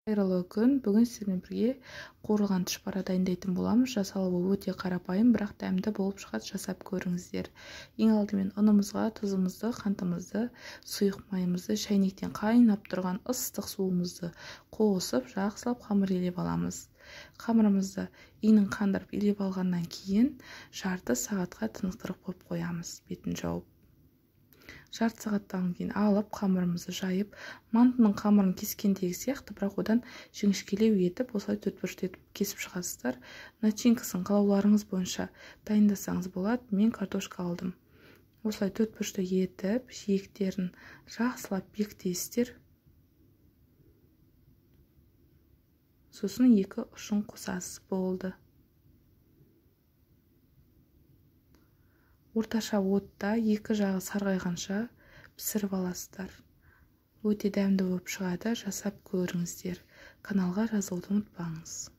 Қайырлы күн. Бүгін сіздермен бірге қуырылған тұшпара дайындайтын боламыз. Жасалуы өте қарапайым, бірақ дәмді болып шығады. Жасап көріңіздер. Ең алдымен ұнымызға тұзымызды, қантымызды, сұйық майымызды, шәйнектен қайнап тұрған ыстық суымызды қосып, жақсылап қамыр илеп аламыз. Қамырымызды иінін қандырып илеп алғаннан кейін жарты сағатқа тынықтырып қойып қоямыз, бетін жауып. Жарты сағаттан кейін алып қамырымызды жайып, мантының қамырын кескендегі сияқты, бірақ одан жіңішкелеу етіп, осылай төртбұрышты етіп кесіп шығасыздар. Начинкасын қалауларыңыз бойынша дайындасаңыз болады. Мен картошка алдым. Осылай төртбұрышты етіп, жиектерін жақсылап бекітесіздер. Сосын екі ұшын қосасыз, болды. Орташа отта екі жағы сарғайғанша пісіріп аласыздар. Өте дәмді болып шығады, жасап көріңіздер. Каналға жазылуды ұмытпаңыз.